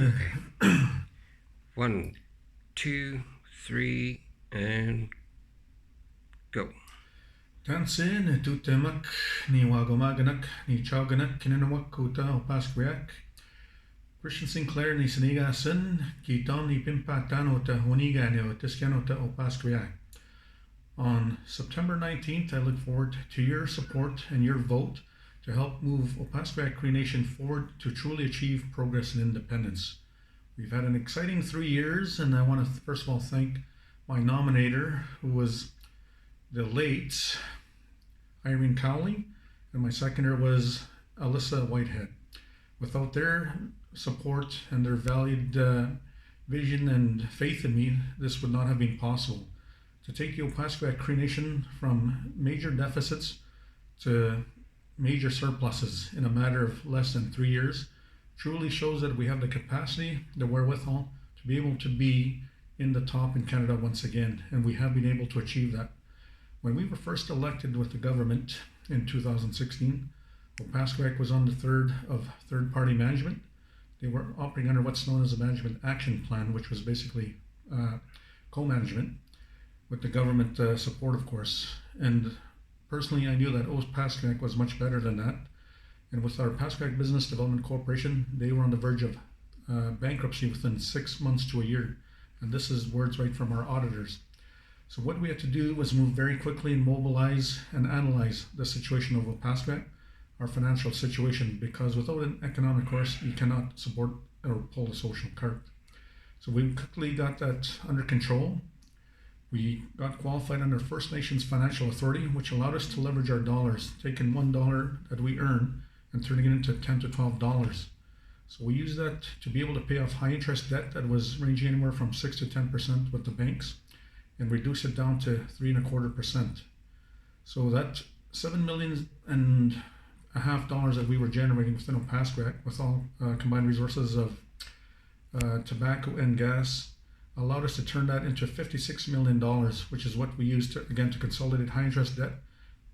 Okay. 1, 2, 3, and go. Tansin tutemak ni wagomaganak ni chauganak kinanawak kuta opasquiac. Christian Sinclair ni sinigasan kiton ni pimpatano ta honiga ni otiscano ta opasquiac. On September 19th, I look forward to your support and your vote to help move Opaskwayak Cree Nation forward to truly achieve progress and independence. We've had an exciting 3 years, and I want to first of all thank my nominator, who was the late Irene Cowley, and my seconder was Alyssa Whitehead. Without their support and their valued vision and faith in me, this would not have been possible. To take the Opaskwayak Cree Nation from major deficits to major surpluses in a matter of less than 3 years truly shows that we have the capacity, the wherewithal to be able to be in the top in Canada once again, and we have been able to achieve that. When we were first elected with the government in 2016, Opaskwayak was on the third of third-party management. They were operating under what's known as a management action plan, which was basically co-management with the government support, of course. And personally, I knew that Opaskwayak was much better than that. And with our Opaskwayak Business Development Corporation, they were on the verge of bankruptcy within 6 months to a year. And this is words right from our auditors. So what we had to do was move very quickly and mobilize and analyze the situation of Opaskwayak, our financial situation, because without an economic course, you cannot support or pull a social cart. So we quickly got that under control. We got qualified under First Nations Financial Authority, which allowed us to leverage our dollars, taking $1 that we earn and turning it into $10 to $12. So we used that to be able to pay off high interest debt that was ranging anywhere from 6 to 10% with the banks, and reduce it down to 3.25%. So that $7.5 million that we were generating within Opaskwayak, with all combined resources of tobacco and gas, allowed us to turn that into $56 million, which is what we used to consolidate high interest debt,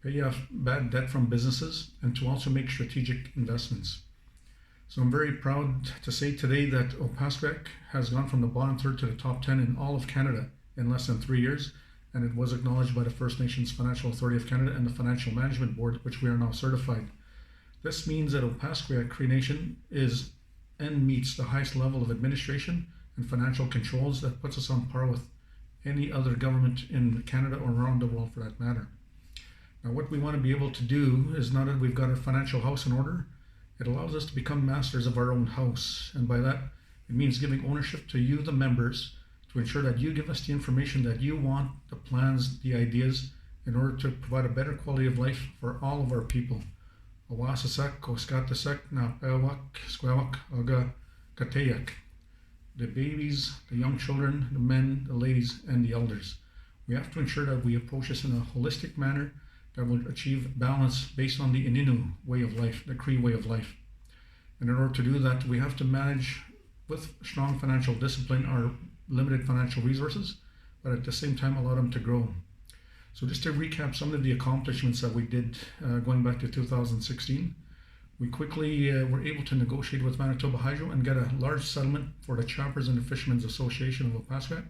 pay off bad debt from businesses, and to also make strategic investments. So I'm very proud to say today that Opaskwayak has gone from the bottom third to the top 10 in all of Canada in less than 3 years, and it was acknowledged by the First Nations Financial Authority of Canada and the Financial Management Board, which we are now certified. This means that Opaskwayak Cree Nation is and meets the highest level of administration and financial controls that puts us on par with any other government in Canada or around the world for that matter. Now, what we want to be able to do is, now that we've got our financial house in order, it allows us to become masters of our own house. And by that, it means giving ownership to you, the members, to ensure that you give us the information that you want, the plans, the ideas, in order to provide a better quality of life for all of our people. Owasasak, Oskatasak, Napewak, Squawak, Oga, Kateyak. The babies, the young children, the men, the ladies, and the elders. We have to ensure that we approach this in a holistic manner that will achieve balance based on the Ininu way of life, the Cree way of life. And in order to do that, we have to manage with strong financial discipline our limited financial resources, but at the same time allow them to grow. So just to recap some of the accomplishments that we did going back to 2016, we quickly were able to negotiate with Manitoba Hydro and get a large settlement for the Choppers and the Fishermen's Association of Opaskwayak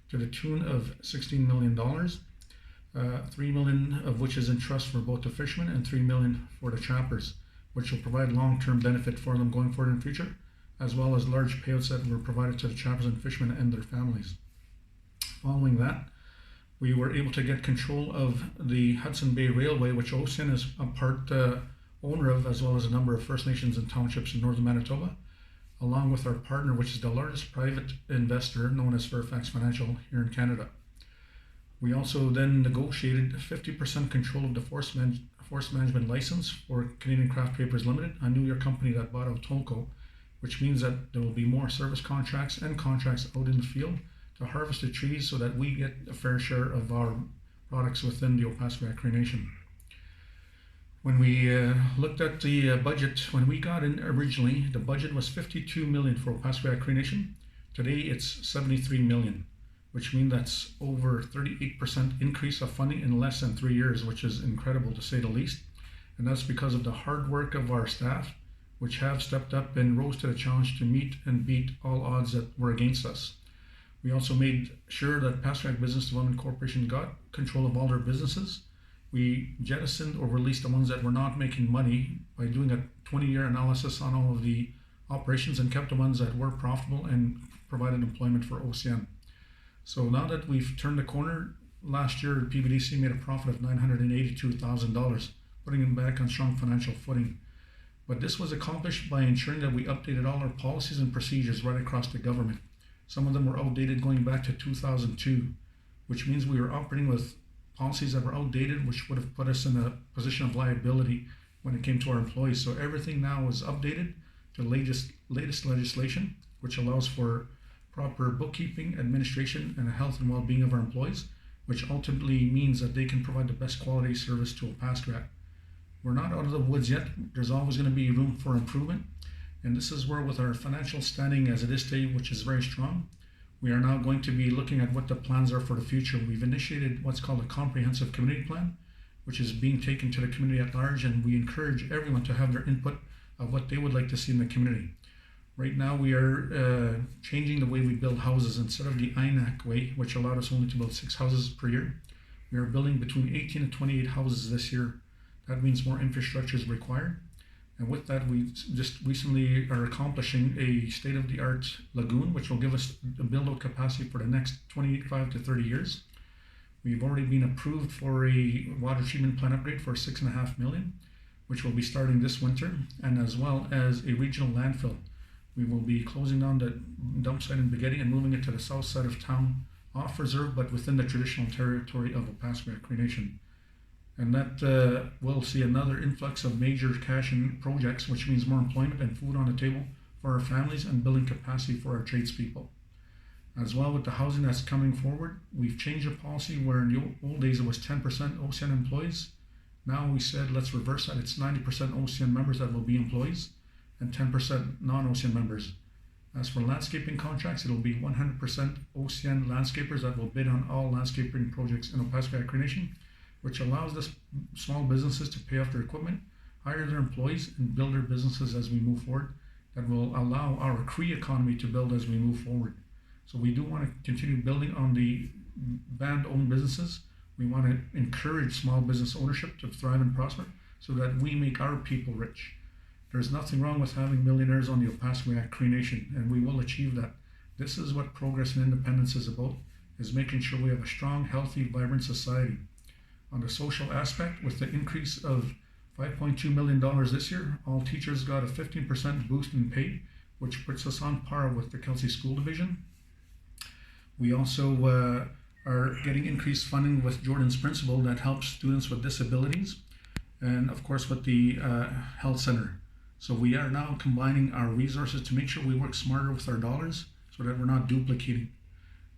to the tune of $16 million, $3 million of which is in trust for both the fishermen and $3 million for the Choppers, which will provide long-term benefit for them going forward in the future, as well as large payouts that were provided to the Choppers and fishermen and their families. Following that, we were able to get control of the Hudson Bay Railway, which OCN is a part owner of, as well as a number of First Nations and townships in northern Manitoba, along with our partner, which is the largest private investor known as Fairfax Financial here in Canada. We also then negotiated 50% control of the forest management license for Canadian Craft Papers Limited, a New York company that bought out Tolko, which means that there will be more service contracts and contracts out in the field to harvest the trees so that we get a fair share of our products within the Opaskwayak Cree Nation. When we looked at the budget, when we got in originally, the budget was $52 million for Opaskwayak Cree Nation. Today it's $73 million, which means that's over 38% increase of funding in less than 3 years, which is incredible to say the least. And that's because of the hard work of our staff, which have stepped up and rose to the challenge to meet and beat all odds that were against us. We also made sure that Pastorak Business Development Corporation got control of all their businesses. We jettisoned or released the ones that were not making money by doing a 20-year analysis on all of the operations and kept the ones that were profitable and provided employment for OCN. So now that we've turned the corner, last year PBDC made a profit of $982,000, putting it back on strong financial footing. But this was accomplished by ensuring that we updated all our policies and procedures right across the government. Some of them were outdated going back to 2002, which means we were operating with policies that were outdated, which would have put us in a position of liability when it came to our employees. So everything now is updated to the latest legislation, which allows for proper bookkeeping, administration, and the health and well-being of our employees, which ultimately means that they can provide the best quality service to Opaskwayak. We're not out of the woods yet. There's always going to be room for improvement. And this is where, with our financial standing as it is today, which is very strong, we are now going to be looking at what the plans are for the future. We've initiated what's called a comprehensive community plan, which is being taken to the community at large, and we encourage everyone to have their input of what they would like to see in the community. Right now, we are changing the way we build houses. Instead of the INAC way, which allowed us only to build 6 houses per year, we are building between 18 and 28 houses this year. That means more infrastructure is required. And with that, we just recently are accomplishing a state-of-the-art lagoon, which will give us a build-out capacity for the next 25 to 30 years. We've already been approved for a water treatment plant upgrade for $6.5 million, which will be starting this winter, and as well as a regional landfill. We will be closing down the dump site in Baghetti and moving it to the south side of town, off reserve, but within the traditional territory of Opaskwayak Cree Nation. And that will see another influx of major cash and projects, which means more employment and food on the table for our families and building capacity for our tradespeople. As well, with the housing that's coming forward, we've changed the policy where in the old days it was 10% OCN employees. Now we said let's reverse that. It's 90% OCN members that will be employees and 10% non-OCN members. As for landscaping contracts, it'll be 100% OCN landscapers that will bid on all landscaping projects in Opaskwayak Cree Nation, which allows the small businesses to pay off their equipment, hire their employees, and build their businesses as we move forward. That will allow our Cree economy to build as we move forward. So we do want to continue building on the band-owned businesses. We want to encourage small business ownership to thrive and prosper so that we make our people rich. There's nothing wrong with having millionaires on the Opaskwayak Cree Nation, and we will achieve that. This is what progress and independence is about, is making sure we have a strong, healthy, vibrant society. On the social aspect, with the increase of $5.2 million this year, all teachers got a 15% boost in pay, which puts us on par with the Kelsey School Division. We also are getting increased funding with Jordan's Principle that helps students with disabilities, and of course with the health center. So we are now combining our resources to make sure we work smarter with our dollars so that we're not duplicating.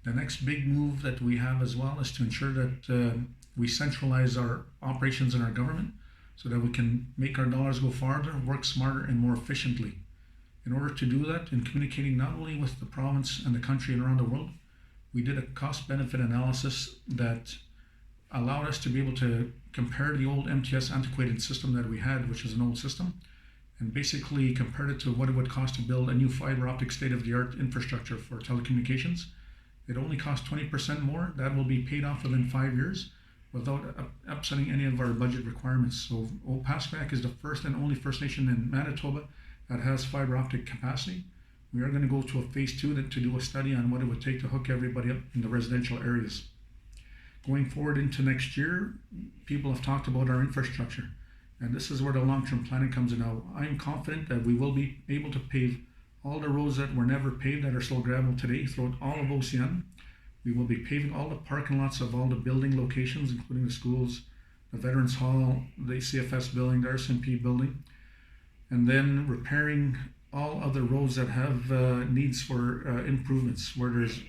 The next big move that we have as well is to ensure that we centralize our operations in our government so that we can make our dollars go farther, work smarter and more efficiently. In order to do that, in communicating not only with the province and the country and around the world, we did a cost-benefit analysis that allowed us to be able to compare the old MTS antiquated system that we had, which is an old system, and basically compared it to what it would cost to build a new fiber optic state-of-the-art infrastructure for telecommunications. It only costs 20% more. That will be paid off within 5 years without upsetting any of our budget requirements. So Opaskwayak is the first and only First Nation in Manitoba that has fiber optic capacity. We are going to go to a phase 2 to do a study on what it would take to hook everybody up in the residential areas. Going forward into next year, people have talked about our infrastructure, and this is where the long-term planning comes in now. I'm confident that we will be able to pave all the roads that were never paved that are still gravel today throughout all of OCN. We will be paving all the parking lots of all the building locations, including the schools, the Veterans Hall, the CFS building, the RCMP building, and then repairing all other roads that have needs for improvements. Where there's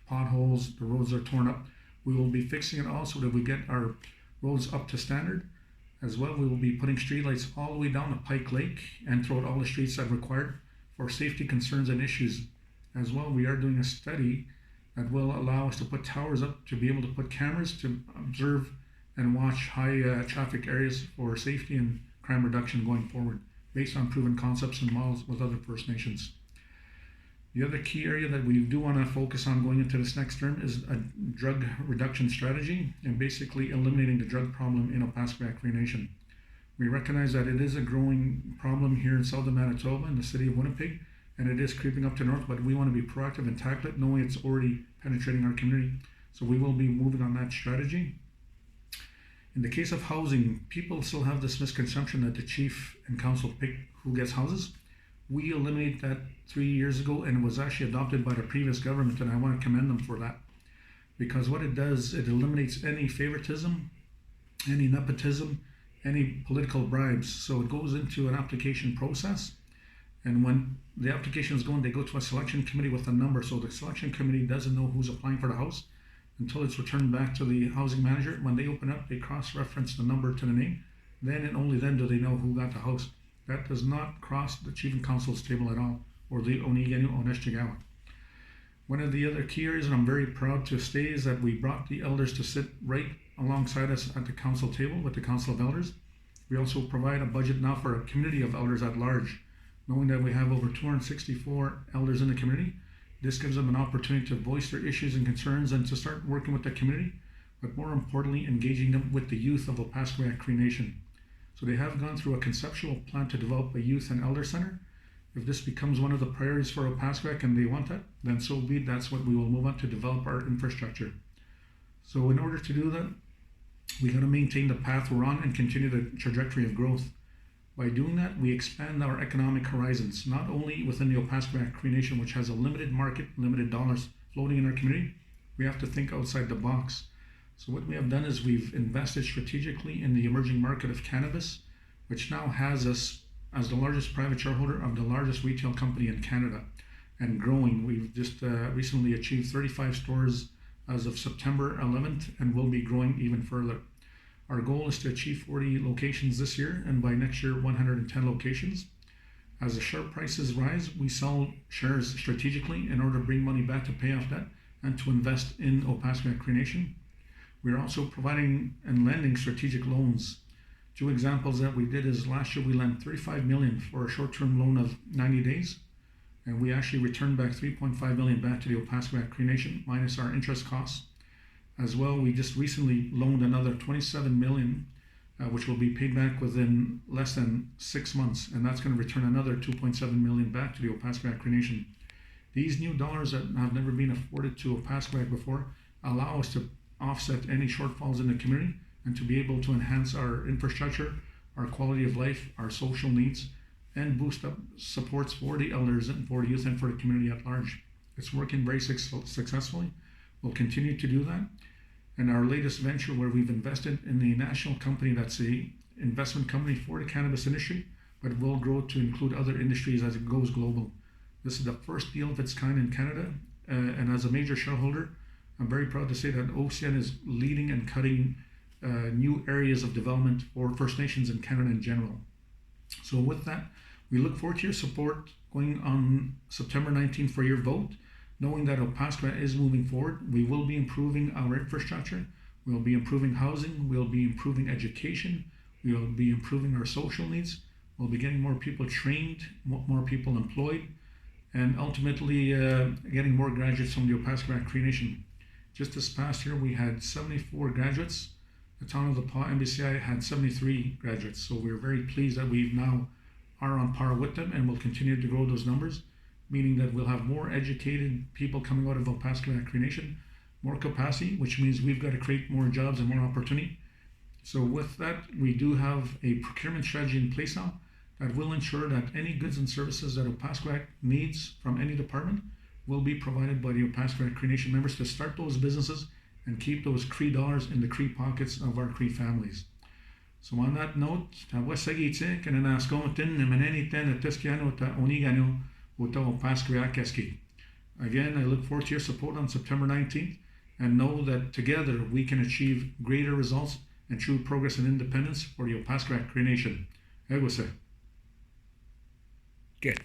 potholes, the roads are torn up, we will be fixing it all so that we get our roads up to standard. As well, we will be putting streetlights all the way down to Pike Lake and throughout all the streets that are required for safety concerns and issues. As well, we are doing a study that will allow us to put towers up to be able to put cameras to observe and watch high traffic areas for safety and crime reduction going forward. based on proven concepts and models with other First Nations. The other key area that we do want to focus on going into this next term is a drug reduction strategy and basically eliminating the drug problem in Opaskwayak Cree Nation. We recognize that it is a growing problem here in southern Manitoba in the city of Winnipeg, and it is creeping up to north, but we want to be proactive and tackle it, knowing it's already penetrating our community. So we will be moving on that strategy. In the case of housing, people still have this misconception that the chief and council pick who gets houses. We eliminated that 3 years ago, and it was actually adopted by the previous government, and I want to commend them for that. Because what it does, it eliminates any favoritism, any nepotism, any political bribes. So it goes into an application process, and when the application is going, they go to a selection committee with a number. So the selection committee doesn't know who's applying for the house until it's returned back to the housing manager. When they open up, they cross-reference the number to the name. Then and only then do they know who got the house. That does not cross the chief and council's table at all, or the Oniganu Oneshtigawa. One of the other key areas, and I'm very proud to say, is that we brought the elders to sit right alongside us at the council table with the Council of Elders. We also provide a budget now for a community of elders at large, knowing that we have over 264 elders in the community. This gives them an opportunity to voice their issues and concerns and to start working with the community, but more importantly, engaging them with the youth of Opaskwayak Cree Nation. So they have gone through a conceptual plan to develop a youth and elder center. If this becomes one of the priorities for Opaskwayak and they want that, then so be it. That's what we will move on to develop our infrastructure. So in order to do that, we got to maintain the path we're on and continue the trajectory of growth. By doing that, we expand our economic horizons, not only within the Opaskwayak Cree Nation, which has a limited market, limited dollars floating in our community. We have to think outside the box. So what we have done is we've invested strategically in the emerging market of cannabis, which now has us as the largest private shareholder of the largest retail company in Canada, and growing. We've just recently achieved 35 stores as of September 11th, and will be growing even further. Our goal is to achieve 40 locations this year, and by next year 110 locations. As the share prices rise, we sell shares strategically in order to bring money back to pay off debt and to invest in Opaskwayak Cree Nation. We are also providing and lending strategic loans. Two examples that we did is last year we lent $35 million for a short-term loan of 90 days, and we actually returned back $3.5 million back to the Opaskwayak Cree Nation minus our interest costs. As well, we just recently loaned another $27 million, which will be paid back within less than 6 months, and that's going to return another $2.7 million back to the Opaskwayak Cree Nation. These new dollars that have never been afforded to Opaskwayak before allow us to offset any shortfalls in the community and to be able to enhance our infrastructure, our quality of life, our social needs, and boost up supports for the elders and for the youth and for the community at large. It's working very successfully. We'll continue to do that. And our latest venture, where we've invested in the national company that's a investment company for the cannabis industry, but will grow to include other industries as it goes global. This is the first deal of its kind in Canada, and as a major shareholder, I'm very proud to say that OCN is leading and cutting new areas of development for First Nations in Canada in general. So with that, we look forward to your support going on September 19th for your vote, knowing that Opaskwayak is moving forward. We will be improving our infrastructure, we'll be improving housing, we'll be improving education, we will be improving our social needs, we'll be getting more people trained, more people employed, and ultimately getting more graduates from the Opaskwayak Cree Nation. Just this past year, we had 74 graduates. The town of the Pas MBCI had 73 graduates. So we're very pleased that we now are on par with them, and will continue to grow those numbers, meaning that we'll have more educated people coming out of Opaskwayak Cree Nation, more capacity, which means we've got to create more jobs and more opportunity. So with that, we do have a procurement strategy in place now that will ensure that any goods and services that Opaskwayak needs from any department will be provided by the Opaskwayak Cree Nation members to start those businesses and keep those Cree dollars in the Cree pockets of our Cree families. So on that note, again, I look forward to your support on September 19th, and know that together we can achieve greater results and true progress and independence for the Opaskwayak Cree Nation. Good.